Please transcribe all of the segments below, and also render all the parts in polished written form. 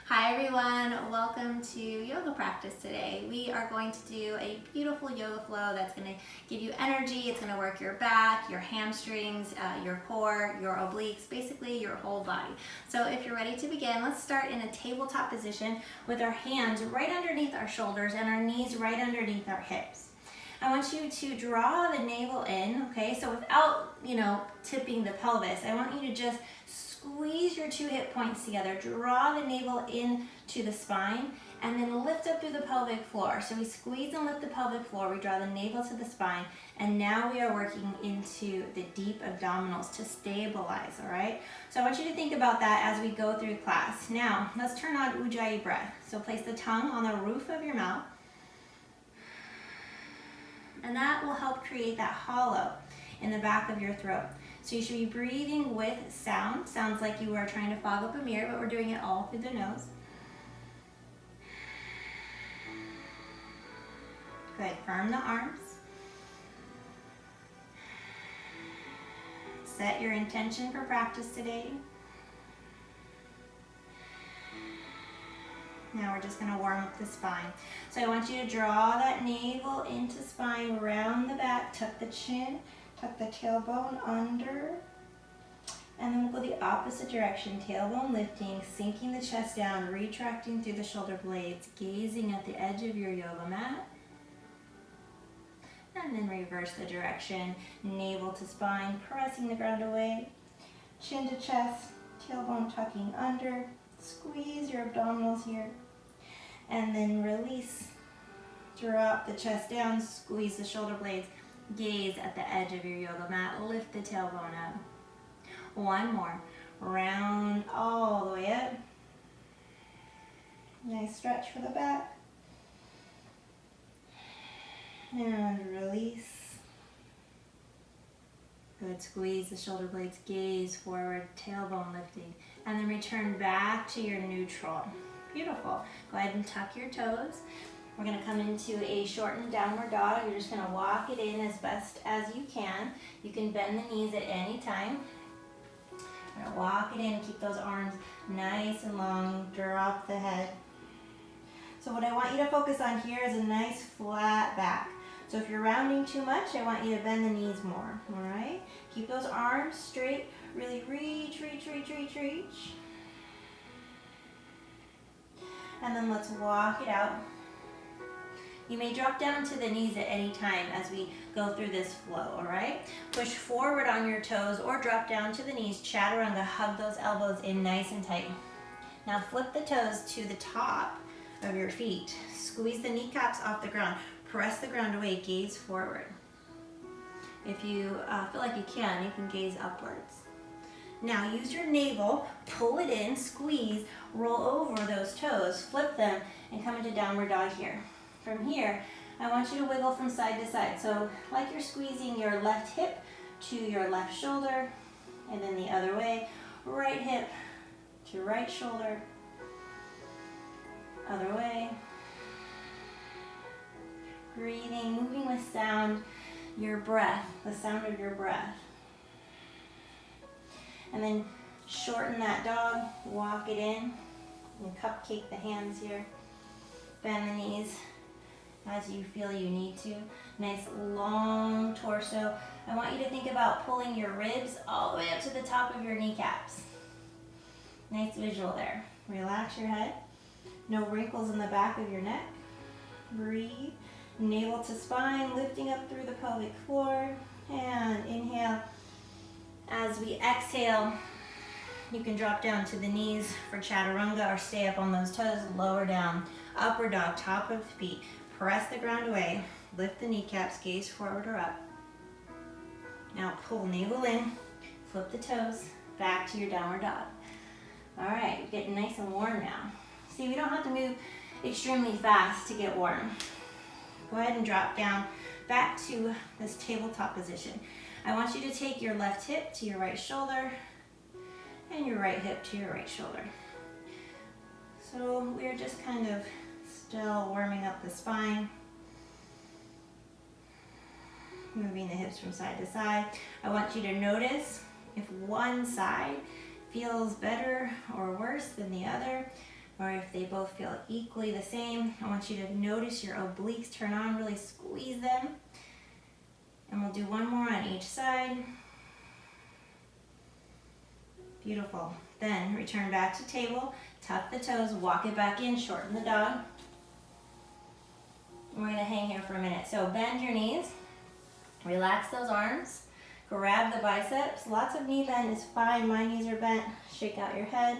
Hi everyone, welcome to yoga practice today. We are going to do a beautiful yoga flow that's going to give you energy. It's going to work your back, your hamstrings, your core, your obliques, basically your whole body. So if you're ready to begin, let's start in a tabletop position with our hands right underneath our shoulders and our knees right underneath our hips. I want you to draw the navel in, okay? So without, tipping the pelvis, I want you to just squeeze your two hip points together, draw the navel in to the spine, and then lift up through the pelvic floor. So we squeeze and lift the pelvic floor, we draw the navel to the spine, and now we are working into the deep abdominals to stabilize, all right? So I want you to think about that as we go through class. Now, let's turn on Ujjayi breath. So place the tongue on the roof of your mouth, and that will help create that hollow in the back of your throat. So you should be breathing with sound. Sounds like you are trying to fog up a mirror, but we're doing it all through the nose. Good, firm the arms. Set your intention for practice today. Now we're just gonna warm up the spine. So I want you to draw that navel into spine, round the back, tuck the chin, tuck the tailbone under, and then we'll go the opposite direction. Tailbone lifting, sinking the chest down, retracting through the shoulder blades, gazing at the edge of your yoga mat. And then reverse the direction, navel to spine, pressing the ground away, chin to chest, tailbone tucking under, squeeze your abdominals here, and then release. Drop the chest down, squeeze the shoulder blades, gaze at the edge of your yoga mat, lift the tailbone up. One more, round all the way up. Nice stretch for the back. And release. Good, squeeze the shoulder blades, gaze forward, tailbone lifting, and then return back to your neutral. Beautiful. Go ahead and tuck your toes. We're gonna come into a shortened downward dog. You're just gonna walk it in as best as you can. You can bend the knees at any time. We're gonna walk it in, keep those arms nice and long, drop the head. So what I want you to focus on here is a nice flat back. So if you're rounding too much, I want you to bend the knees more, all right? Keep those arms straight, really reach, reach, reach, reach, reach. And then let's walk it out. You may drop down to the knees at any time as we go through this flow, all right? Push forward on your toes or drop down to the knees, chaturanga, hug those elbows in nice and tight. Now flip the toes to the top of your feet. Squeeze the kneecaps off the ground. Press the ground away, gaze forward. If you feel like you can gaze upwards. Now use your navel, pull it in, squeeze, roll over those toes, flip them, and come into downward dog here. From here, I want you to wiggle from side to side. So like you're squeezing your left hip to your left shoulder, and then the other way, right hip to right shoulder, other way. Breathing, moving with sound, your breath, the sound of your breath. And then shorten that dog, walk it in, and cupcake the hands here. Bend the knees as you feel you need to. Nice long torso. I want you to think about pulling your ribs all the way up to the top of your kneecaps. Nice visual there. Relax your head. No wrinkles in the back of your neck. Breathe. Navel to spine, lifting up through the pelvic floor. And inhale. As we exhale, you can drop down to the knees for chaturanga or stay up on those toes, lower down. Upward dog, top of the feet. Press the ground away, lift the kneecaps, gaze forward or up. Now pull navel in, flip the toes, back to your downward dog. All right, we're getting nice and warm now. See, we don't have to move extremely fast to get warm. Go ahead and drop down back to this tabletop position. I want you to take your left hip to your right shoulder and your right hip to your right shoulder. So we're just kind of still warming up the spine, moving the hips from side to side. I want you to notice if one side feels better or worse than the other. or if they both feel equally the same, I want you to notice your obliques turn on, really squeeze them. And we'll do one more on each side. Beautiful. Then return back to table, tuck the toes, walk it back in, shorten the dog. We're gonna hang here for a minute. So bend your knees, relax those arms, grab the biceps. Lots of knee bend is fine. My knees are bent. Shake out your head.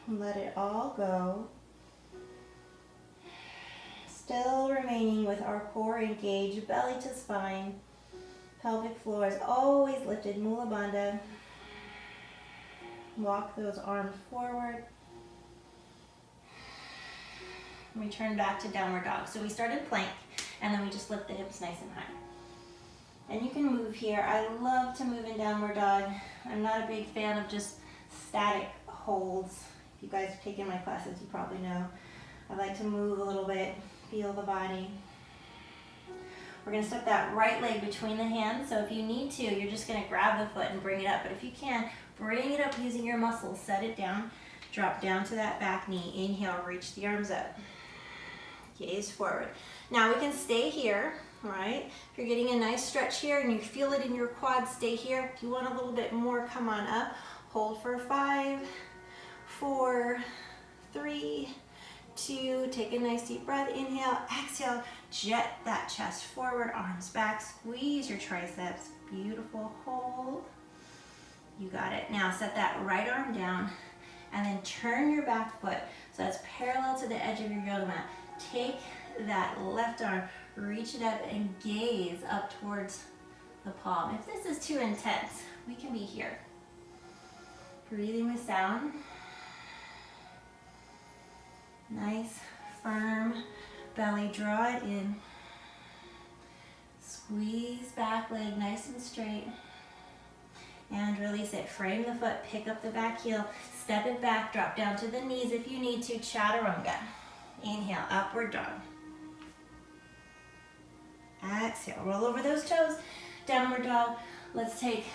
Let it all go. Still remaining with our core engaged, belly to spine. Pelvic floor is always lifted, Mula Bandha. Walk those arms forward. Return back to downward dog. So we started plank, and then we just lift the hips nice and high. And you can move here. I love to move in downward dog. I'm not a big fan of just static holds. If you guys have taken my classes, you probably know. I like to move a little bit, feel the body. We're gonna step that right leg between the hands. So if you need to, you're just gonna grab the foot and bring it up. But if you can, bring it up using your muscles. Set it down, drop down to that back knee. Inhale, reach the arms up. Gaze forward. Now we can stay here, right? If you're getting a nice stretch here and you feel it in your quads, stay here. If you want a little bit more, come on up. Hold for 5, 4, 3, 2, take a nice deep breath. Inhale, exhale, jet that chest forward, arms back, squeeze your triceps. Beautiful, hold. You got it. Now set that right arm down and then turn your back foot so that's parallel to the edge of your yoga mat. Take that left arm, reach it up and gaze up towards the palm. If this is too intense, we can be here. Breathing with sound. Nice, firm belly, draw it in. Squeeze back leg nice and straight. And release it. Frame the foot, pick up the back heel, step it back, drop down to the knees if you need to, chaturanga. Inhale, upward dog. Exhale, roll over those toes, downward dog. Let's take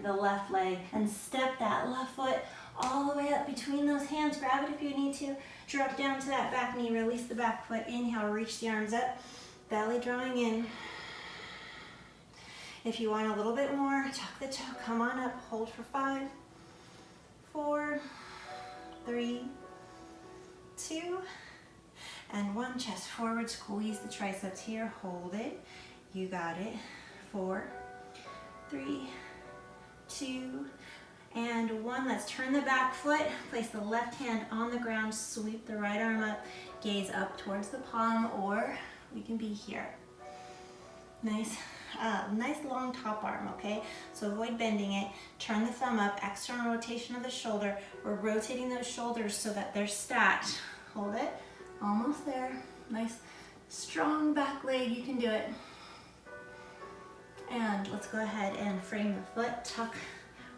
the left leg and step that left foot all the way up between those hands. Grab it if you need to. Drop down to that back knee, release the back foot. Inhale, reach the arms up, belly drawing in. If you want a little bit more, tuck the toe, come on up, hold for 5, 4, 3, 2, and 1. Chest forward, squeeze the triceps here, hold it. You got it. 4, 3, 2, and 1. Let's turn the back foot, place the left hand on the ground, sweep the right arm up, gaze up towards the palm, or we can be here. Nice. Nice long top arm, okay? So avoid bending it. Turn the thumb up, external rotation of the shoulder. We're rotating those shoulders so that they're stacked. Hold it, almost there. Nice, strong back leg, you can do it. And let's go ahead and frame the foot, tuck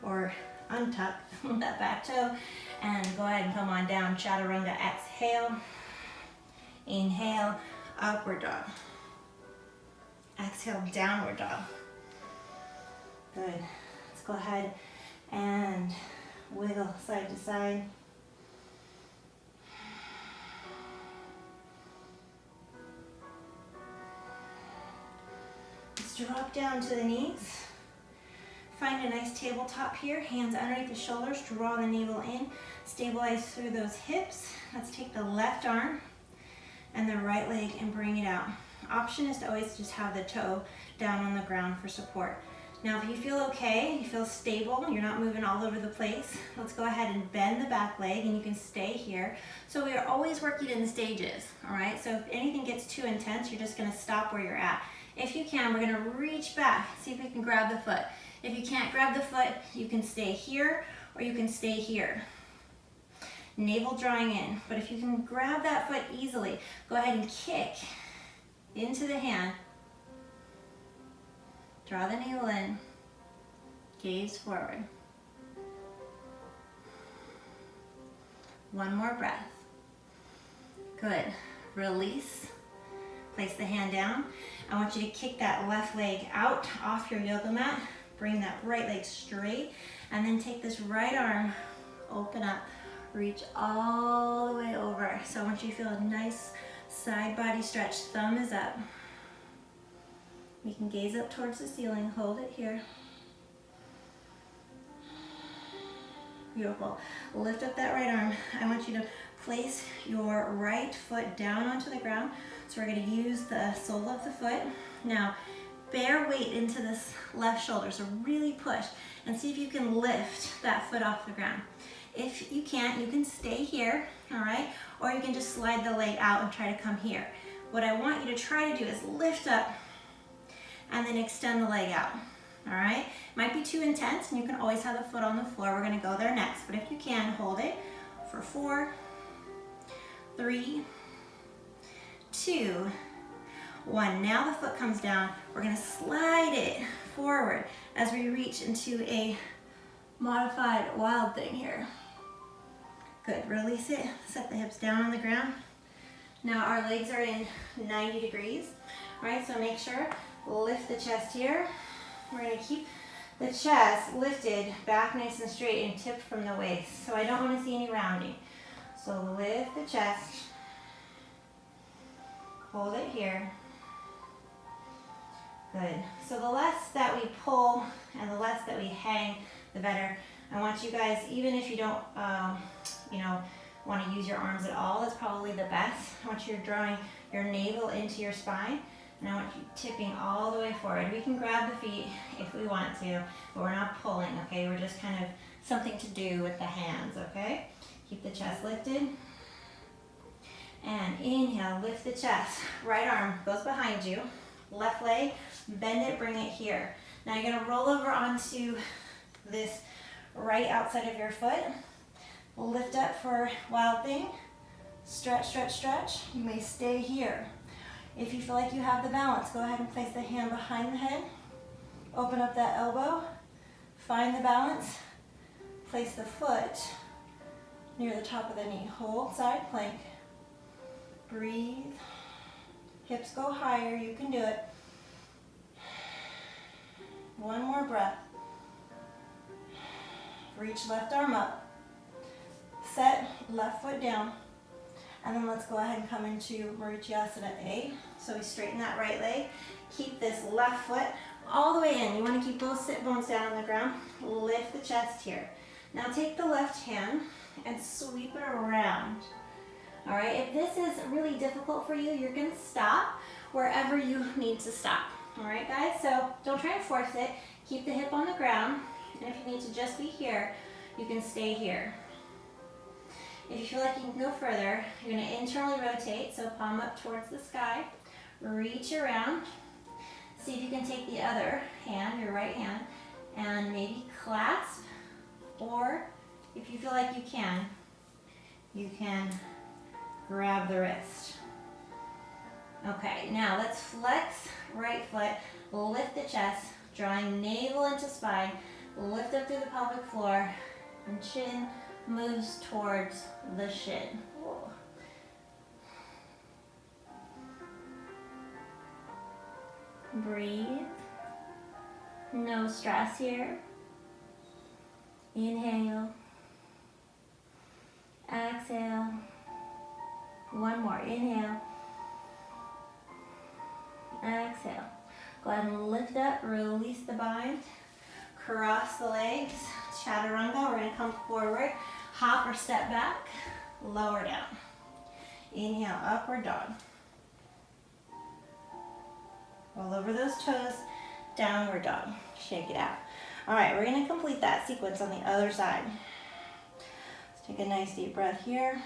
or untuck that back toe, and go ahead and come on down, chaturanga. Exhale, inhale, upward dog. Exhale, downward dog. Good. Let's go ahead and wiggle side to side. Let's drop down to the knees. Find a nice tabletop here. Hands underneath the shoulders. Draw the navel in. Stabilize through those hips. Let's take the left arm and the right leg and bring it out. Option is to always just have the toe down on the ground for support. Now if you feel okay, you feel stable, you're not moving all over the place, let's go ahead and bend the back leg and you can stay here. So we are always working in stages, all right? So if anything gets too intense, you're just gonna stop where you're at. If you can, we're gonna reach back, see if we can grab the foot. If you can't grab the foot, you can stay here or you can stay here. Navel drawing in, but if you can grab that foot easily, go ahead and kick into the hand. Draw the navel in. Gaze forward. One more breath. Good. Release. Place the hand down. I want you to kick that left leg out off your yoga mat. Bring that right leg straight. And then take this right arm open up, reach all the way over. So I want you to feel a nice side body stretch. Thumb is up. You can gaze up towards the ceiling, hold it here. Beautiful. Lift up that right arm. I want you to place your right foot down onto the ground. So we're going to use the sole of the foot. Now, bear weight into this left shoulder. So really push and see if you can lift that foot off the ground. If you can't, you can stay here, all right? Or you can just slide the leg out and try to come here. What I want you to try to do is lift up and then extend the leg out, all right? Might be too intense, and you can always have the foot on the floor. We're gonna go there next, but if you can, hold it for 4, 3, 2, 1. Now the foot comes down. We're gonna slide it forward as we reach into a modified wild thing here. Good, release it, set the hips down on the ground. Now our legs are in 90 degrees, all right? So make sure, lift the chest here. We're gonna keep the chest lifted back nice and straight and tipped from the waist. So I don't wanna see any rounding. So lift the chest, hold it here. Good. So the less that we pull and the less that we hang, the better. I want you guys, even if you don't, want to use your arms at all, that's probably the best. I want you drawing your navel into your spine, and I want you tipping all the way forward. We can grab the feet if we want to, but we're not pulling, okay? We're just kind of something to do with the hands, okay? Keep the chest lifted. And inhale, lift the chest. Right arm goes behind you. Left leg, bend it, bring it here. Now you're gonna roll over onto this right outside of your foot. Lift up for wild thing. Stretch, stretch, stretch. You may stay here. If you feel like you have the balance, go ahead and place the hand behind the head. Open up that elbow. Find the balance. Place the foot near the top of the knee. Hold side plank. Breathe. Hips go higher. You can do it. One more breath. Reach left arm up. Set left foot down. And then let's go ahead and come into Marichyasana A. So we straighten that right leg. Keep this left foot all the way in. You want to keep both sit bones down on the ground. Lift the chest here. Now take the left hand and sweep it around. All right, if this is really difficult for you, you're going to stop wherever you need to stop. All right, guys? So don't try and force it. Keep the hip on the ground. And if you need to just be here, you can stay here. If you feel like you can go further, you're going to internally rotate, so palm up towards the sky. Reach around. See if you can take the other hand, your right hand, and maybe clasp. Or if you feel like you can grab the wrist. Okay, now let's flex right foot, lift the chest, drawing navel into spine, lift up through the pelvic floor, and chin moves towards the shin. Whoa. Breathe. No stress here. Inhale. Exhale. One more. Inhale. Exhale. Go ahead and lift up, release the bind. Cross the legs. Chaturanga. We're going to come forward. Hop or step back. Lower down. Inhale, upward dog. Roll over those toes. Downward dog. Shake it out. All right, we're going to complete that sequence on the other side. Let's take a nice deep breath here.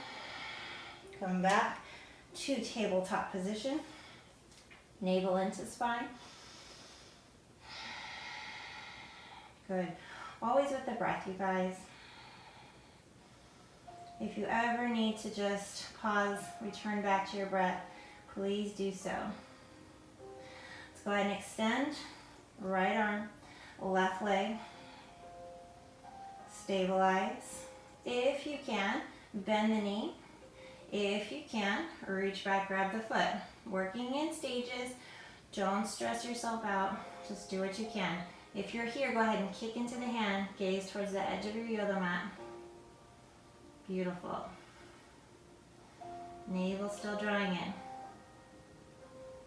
Come back to tabletop position. Navel into spine. Good. Always with the breath, you guys. If you ever need to just pause, return back to your breath, please do so. Let's go ahead and extend. Right arm, left leg. Stabilize. If you can, bend the knee. If you can, reach back, grab the foot. Working in stages. Don't stress yourself out. Just do what you can. If you're here, go ahead and kick into the hand. Gaze towards the edge of your yoga mat. Beautiful. Navel still drawing in.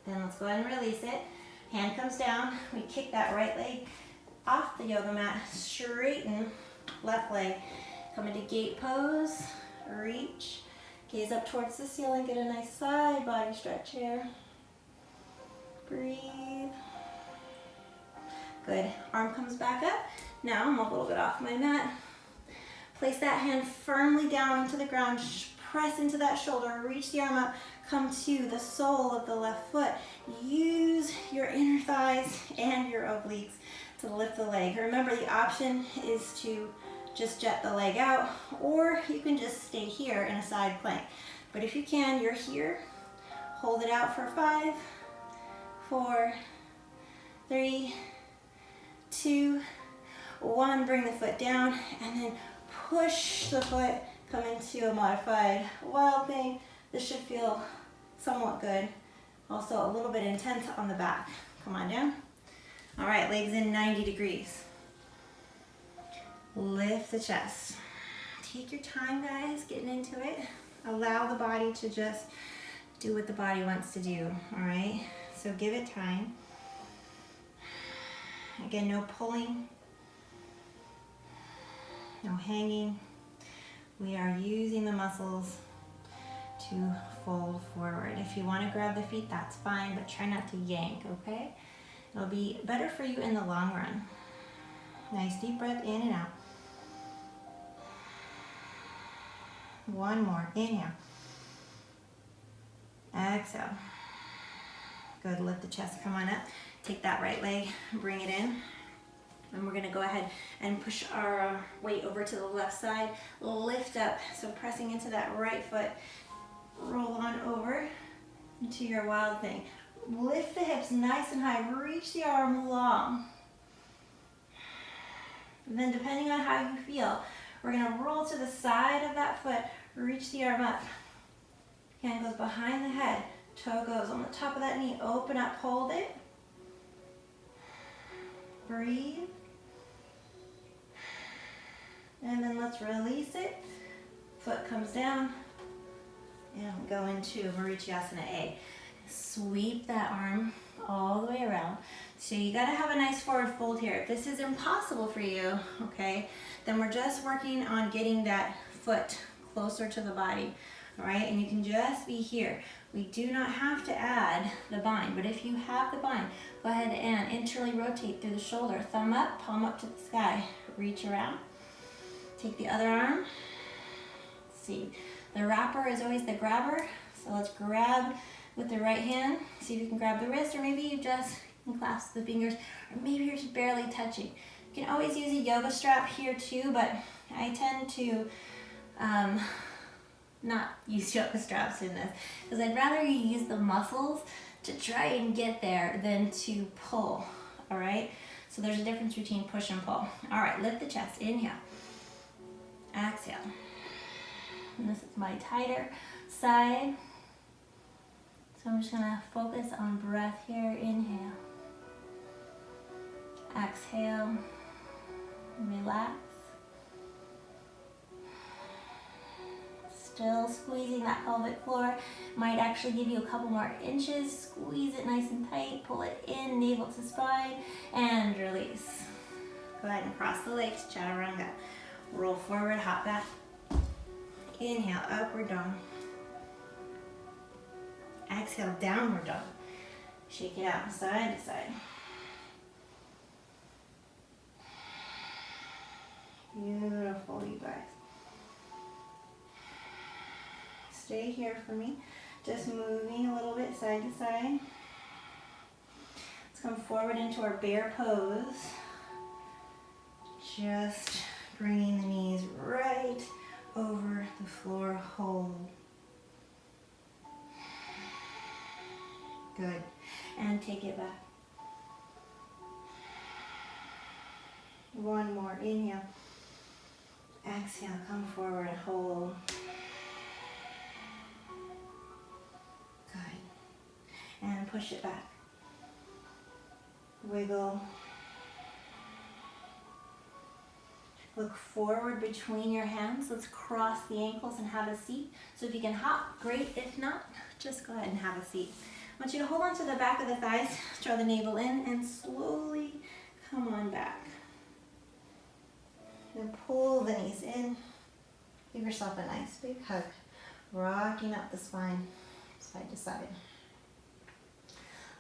Then let's go ahead and release it. Hand comes down. We kick that right leg off the yoga mat. Straighten left leg. Come into gate pose. Reach. Gaze up towards the ceiling. Get a nice side body stretch here. Breathe. Good. Arm comes back up. Now I'm a little bit off my mat. Place that hand firmly down into the ground. Press into that shoulder. Reach the arm up. Come to the sole of the left foot. Use your inner thighs and your obliques to lift the leg. Remember, the option is to just jet the leg out, or you can just stay here in a side plank. But if you can, you're here. Hold it out for 5, 4, 3, 2, 1. Bring the foot down and then push the foot. Come into a modified wild thing. This should feel somewhat good. Also a little bit intense on the back. Come on down. All right, legs in 90 degrees. Lift the chest. Take your time, guys, getting into it. Allow the body to just do what the body wants to do, all right? So give it time. Again, no pulling, no hanging. We are using the muscles to fold forward. If you want to grab the feet, that's fine, but try not to yank, okay? It'll be better for you in the long run. Nice deep breath in and out. One more. Inhale. Exhale. Good. Lift the chest. Come on up. Take that right leg, bring it in. And we're going to go ahead and push our weight over to the left side. Lift up. So pressing into that right foot. Roll on over into your wild thing. Lift the hips nice and high. Reach the arm long. And then depending on how you feel, we're going to roll to the side of that foot. Reach the arm up. Hand goes behind the head. Toe goes on the top of that knee. Open up. Hold it. Breathe. And then let's release it. Foot comes down. And go into Marichyasana A. Sweep that arm all the way around. So you gotta have a nice forward fold here. If this is impossible for you, okay, then we're just working on getting that foot closer to the body, all right? And you can just be here. We do not have to add the bind, but if you have the bind, go ahead and internally rotate through the shoulder. Thumb up, palm up to the sky. Reach around. Take the other arm. Let's see. The wrapper is always the grabber, so let's grab with the right hand. See if you can grab the wrist, or maybe you just can clasp the fingers, or maybe you're just barely touching. You can always use a yoga strap here too, but I tend to not use yoga straps in this, because I'd rather you use the muscles to try and get there than to pull, all right? So there's a difference between push and pull. All right, lift the chest, inhale, exhale. And this is my tighter side. So I'm just gonna focus on breath here. Inhale. Exhale. Relax. Still squeezing that pelvic floor. Might actually give you a couple more inches. Squeeze it nice and tight. Pull it in, navel to spine, and release. Go ahead and cross the legs, chaturanga. Roll forward, hop back. Inhale, upward dog. Exhale, downward dog. Shake it out, side to side. Beautiful, you guys. Stay here for me. Just moving a little bit side to side. Let's come forward into our bear pose. Just bringing the knees right over the floor. Hold. Good. And take it back. One more. Inhale. Exhale. Come forward. Hold. Good. And push it back. Wiggle. Look forward between your hands. Let's cross the ankles and have a seat. So if you can hop, great. If not, just go ahead and have a seat. I want you to hold on to the back of the thighs, draw the navel in, and slowly come on back. Then pull the knees in. Give yourself a nice big hug, rocking up the spine side to side.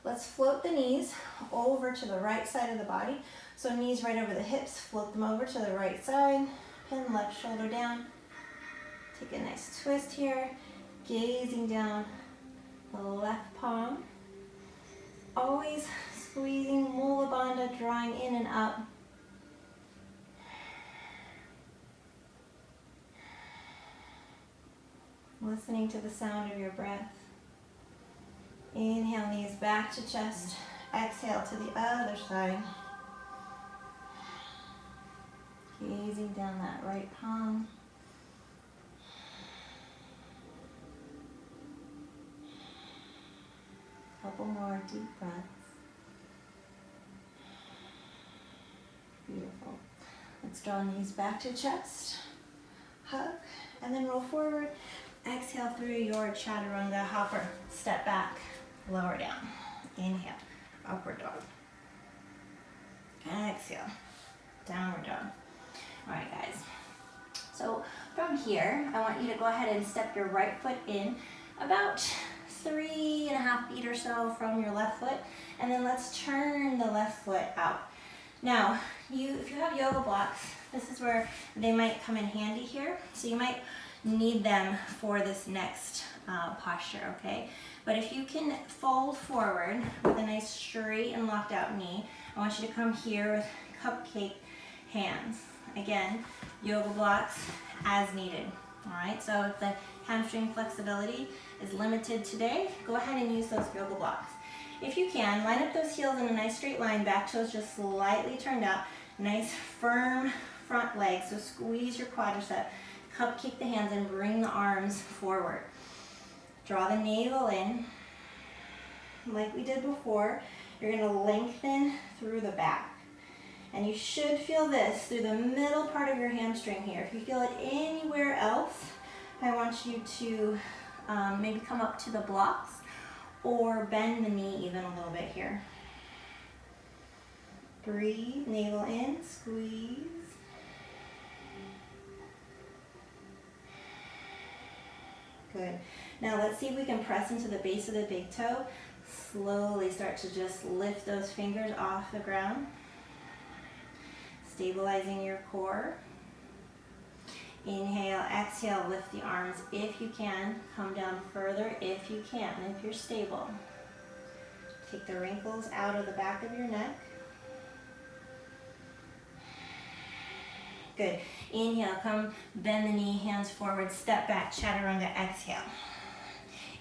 Let's float the knees over to the right side of the body. So knees right over the hips, float them over to the right side, pin left shoulder down. Take a nice twist here, gazing down the left palm. Always squeezing Mula Bandha, drawing in and up. Listening to the sound of your breath. Inhale, knees back to chest. Exhale to the other side. Gazing down that right palm. Couple more deep breaths. Beautiful. Let's draw knees back to chest. Hug, and then roll forward. Exhale through your chaturanga hopper. Step back, lower down. Inhale, upward dog. Exhale, downward dog. All right, guys. So from here, I want you to go ahead and step your right foot in about 3.5 feet or so from your left foot, and then let's turn the left foot out. Now, if you have yoga blocks, this is where they might come in handy here. So you might need them for this next posture, okay? But if you can fold forward with a nice straight and locked out knee, I want you to come here with cupcake hands. Again, yoga blocks as needed, all right? So if the hamstring flexibility is limited today, go ahead and use those yoga blocks. If you can, line up those heels in a nice straight line, back toes just slightly turned out, nice firm front leg, so squeeze your quadricep, cupcake the hands and bring the arms forward. Draw the navel in. Like we did before, you're gonna lengthen through the back. And you should feel this through the middle part of your hamstring here. If you feel it anywhere else, I want you to maybe come up to the blocks or bend the knee even a little bit here. Breathe, navel in, squeeze. Good. Now let's see if we can press into the base of the big toe. Slowly start to just lift those fingers off the ground. Stabilizing your core. Inhale, exhale, lift the arms if you can. Come down further if you can, if you're stable. Take the wrinkles out of the back of your neck. Good. Inhale, come bend the knee, hands forward, step back, chaturanga, exhale.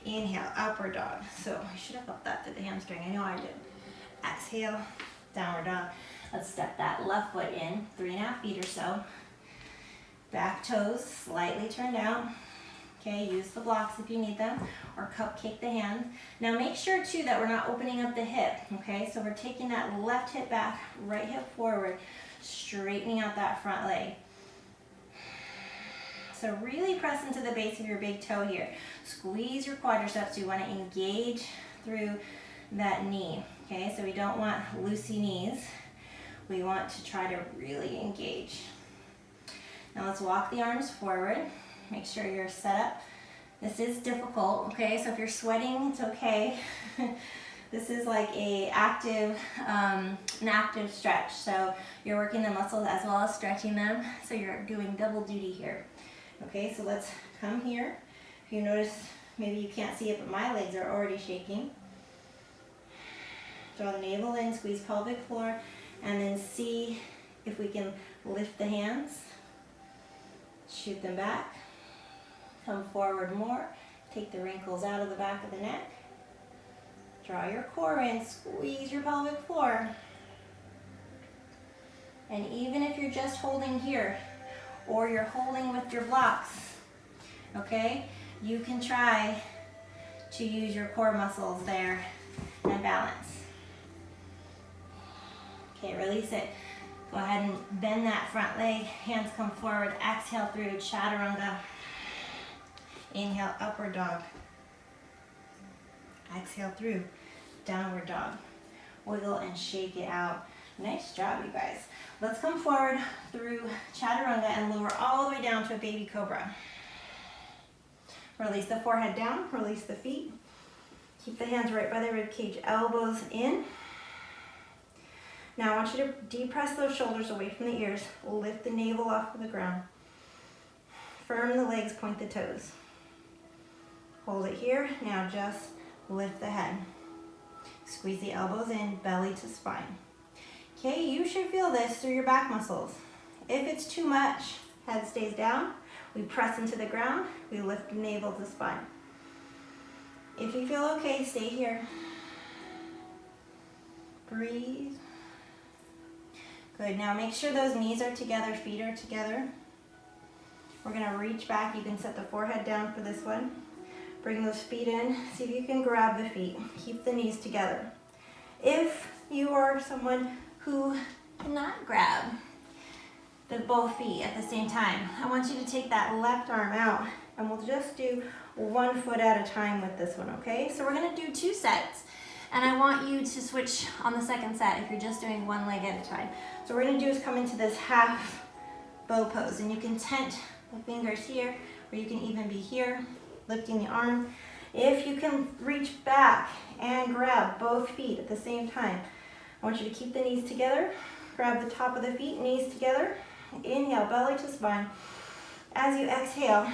Inhale, upward dog. So I should have felt that through the hamstring, I know I did. Exhale, downward dog. Let's step that left foot in, 3.5 feet or so. Back toes slightly turned out. Okay, use the blocks if you need them, or cupcake the hands. Now make sure too that we're not opening up the hip, okay? So we're taking that left hip back, right hip forward, straightening out that front leg. So really press into the base of your big toe here. Squeeze your quadriceps. You want to engage through that knee, okay? So we don't want loosey knees. We want to try to really engage. Now let's walk the arms forward. Make sure you're set up. This is difficult, okay? So if you're sweating, it's okay. This is like an active stretch. So you're working the muscles as well as stretching them. So you're doing double duty here. Okay, so let's come here. If you notice, maybe you can't see it, but my legs are already shaking. Draw the navel in, squeeze pelvic floor, and then see if we can lift the hands. Shoot them back. Come forward more. Take the wrinkles out of the back of the neck. Draw your core in, squeeze your pelvic floor. And even if you're just holding here, or you're holding with your blocks, okay, you can try to use your core muscles there and balance. Okay, release it. Go ahead and bend that front leg. Hands come forward. Exhale through chaturanga. Inhale, upward dog. Exhale through downward dog. Wiggle and shake it out. Nice job, you guys. Let's come forward through chaturanga and lower all the way down to a baby cobra. Release the forehead down, release the feet. Keep the hands right by the rib cage, elbows in. Now I want you to depress those shoulders away from the ears. Lift the navel off of the ground. Firm the legs, point the toes. Hold it here. Now just lift the head. Squeeze the elbows in, belly to spine. Okay, you should feel this through your back muscles. If it's too much, head stays down. We press into the ground. We lift the navel to spine. If you feel okay, stay here. Breathe. Good, now make sure those knees are together, feet are together. We're gonna reach back. You can set the forehead down for this one. Bring those feet in. See if you can grab the feet. Keep the knees together. If you are someone who cannot grab the both feet at the same time, I want you to take that left arm out and we'll just do 1 foot at a time with this one, okay? So we're gonna do 2 sets and I want you to switch on the second set if you're just doing 1 leg at a time. So what we're gonna do is come into this half bow pose and you can tent the fingers here or you can even be here, lifting the arm. If you can reach back and grab both feet at the same time, I want you to keep the knees together. Grab the top of the feet, knees together. Inhale, belly to spine. As you exhale,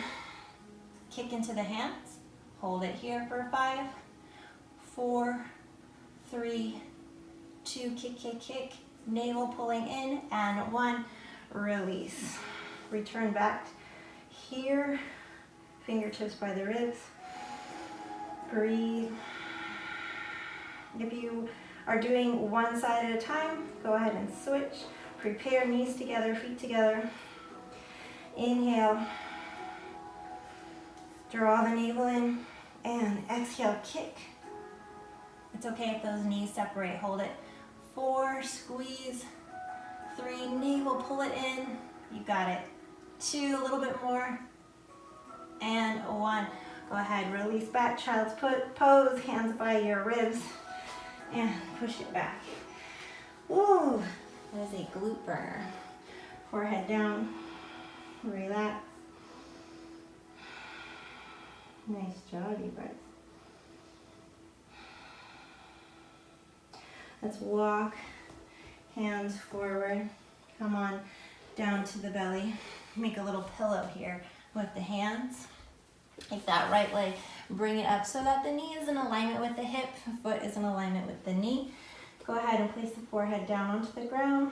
kick into the hands. Hold it here for 5, 4, 3, 2, kick, kick, kick. Navel pulling in, and 1, release. Return back here. Fingertips by the ribs. Breathe. If you are doing 1 side at a time, go ahead and switch. Prepare, knees together, feet together. Inhale. Draw the navel in and exhale, kick. It's okay if those knees separate, hold it. 4, squeeze. 3, navel, pull it in. You got it. 2, a little bit more. And 1. Go ahead, release back, child's pose, hands by your ribs, and push it back. Ooh, that is a glute burner. Forehead down, relax. Nice job, you guys. Let's walk, hands forward. Come on down to the belly. Make a little pillow here with the hands. Take that right leg, bring it up so that the knee is in alignment with the hip, the foot is in alignment with the knee. Go ahead and place the forehead down onto the ground.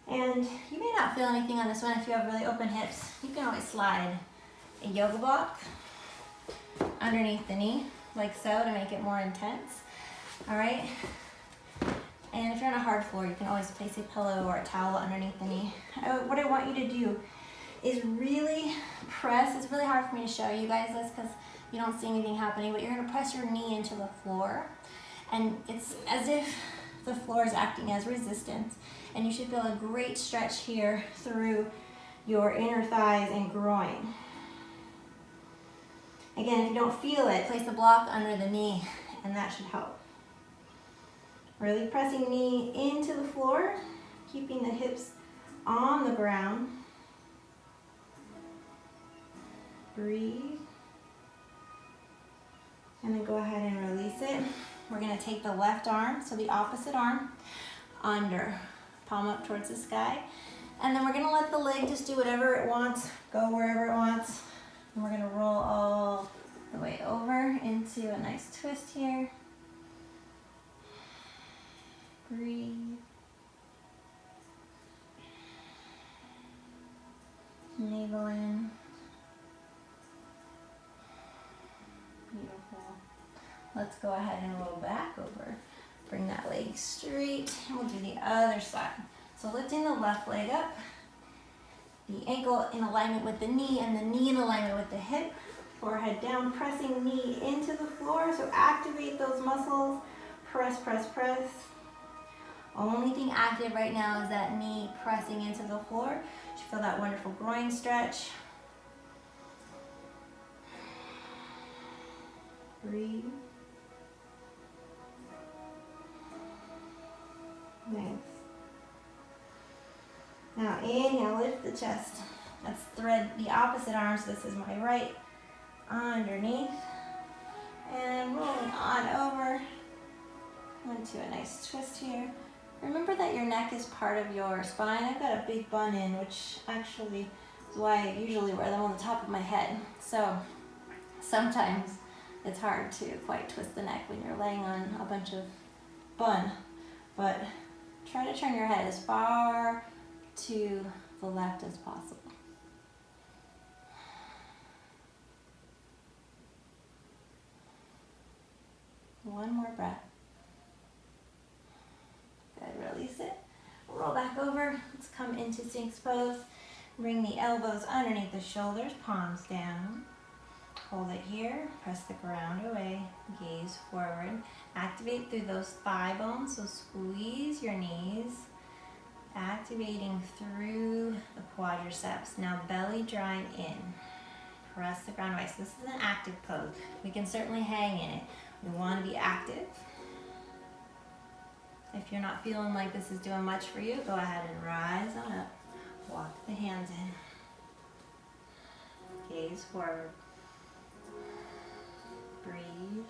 And you may not feel anything on this one if you have really open hips. You can always slide a yoga block underneath the knee, like so, to make it more intense. All right? And if you're on a hard floor, you can always place a pillow or a towel underneath the knee. What I want you to do is really press. It's really hard for me to show you guys this because you don't see anything happening, but you're gonna press your knee into the floor. And it's as if the floor is acting as resistance. And you should feel a great stretch here through your inner thighs and groin. Again, if you don't feel it, place the block under the knee and that should help. Really pressing knee into the floor, keeping the hips on the ground. Breathe. And then go ahead and release it. We're gonna take the left arm, so the opposite arm, under, palm up towards the sky. And then we're gonna let the leg just do whatever it wants, go wherever it wants. And we're gonna roll all the way over into a nice twist here. Breathe. Navel in. Beautiful. Let's go ahead and roll back over. Bring that leg straight, and we'll do the other side. So lifting the left leg up, the ankle in alignment with the knee, and the knee in alignment with the hip. Forehead down, pressing knee into the floor, so activate those muscles. Press, press, press. Only thing active right now is that knee pressing into the floor. You feel that wonderful groin stretch. Breathe. Nice. Now inhale, lift the chest. Let's thread the opposite arm. So this is my right underneath. And rolling on over into a nice twist here. Remember that your neck is part of your spine. I've got a big bun in, which actually is why I usually wear them on the top of my head. So sometimes it's hard to quite twist the neck when you're laying on a bunch of bun. But try to turn your head as far to the left as possible. One more breath. Good, release it. Roll back over. Let's come into Sphinx pose. Bring the elbows underneath the shoulders, palms down. Hold it here, press the ground away, gaze forward. Activate through those thigh bones, so squeeze your knees. Activating through the quadriceps. Now belly drawing in. Press the ground away. So this is an active pose. We can certainly hang in it. We want to be active. If you're not feeling like this is doing much for you, go ahead and rise on up. Walk the hands in. Gaze forward. Breathe.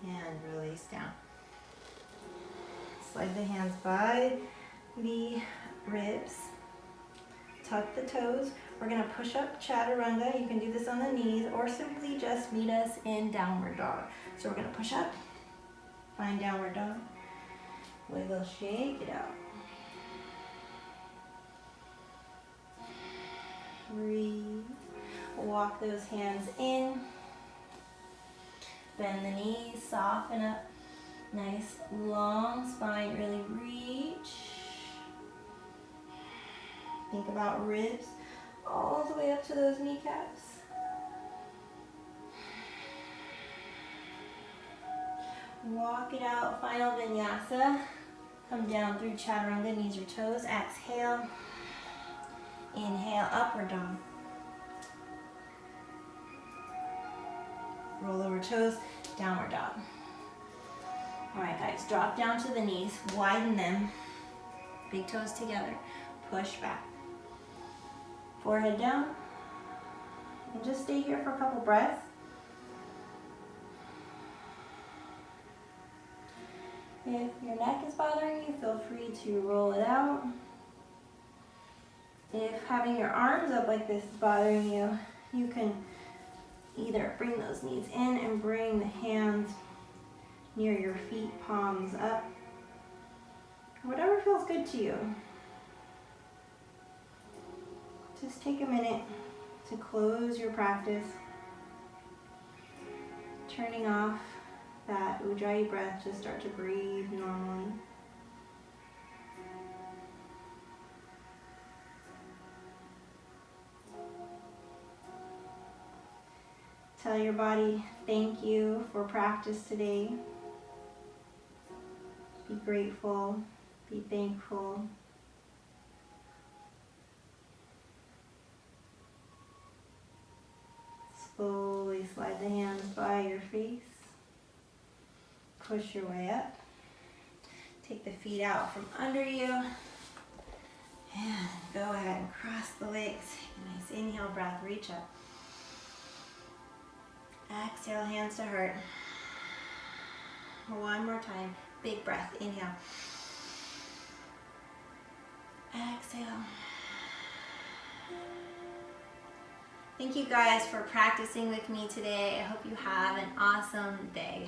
And release down. Slide the hands by the ribs. Tuck the toes. We're going to push up chaturanga. You can do this on the knees or simply just meet us in downward dog. So we're going to push up, find downward dog, wiggle, shake it out. Breathe. Walk those hands in. Bend the knees, soften up. Nice long spine, really reach. Think about ribs all the way up to those kneecaps. Walk it out, final vinyasa. Come down through chaturanga, knees or toes. Exhale. Inhale, upward dog. Roll over toes, downward dog. All right, guys, drop down to the knees, widen them, big toes together, push back. Forehead down, and just stay here for a couple breaths. If your neck is bothering you, feel free to roll it out. If having your arms up like this is bothering you, you can either bring those knees in and bring the hands near your feet, palms up. Whatever feels good to you. Just take a minute to close your practice, turning off that ujjayi breath to start to breathe normally. Tell your body, thank you for practice today. Be grateful, be thankful. Slowly slide the hands by your face. Push your way up. Take the feet out from under you. And go ahead and cross the legs. Nice inhale breath, reach up. Exhale, hands to heart. One more time. Big breath. Inhale. Exhale. Thank you guys for practicing with me today. I hope you have an awesome day.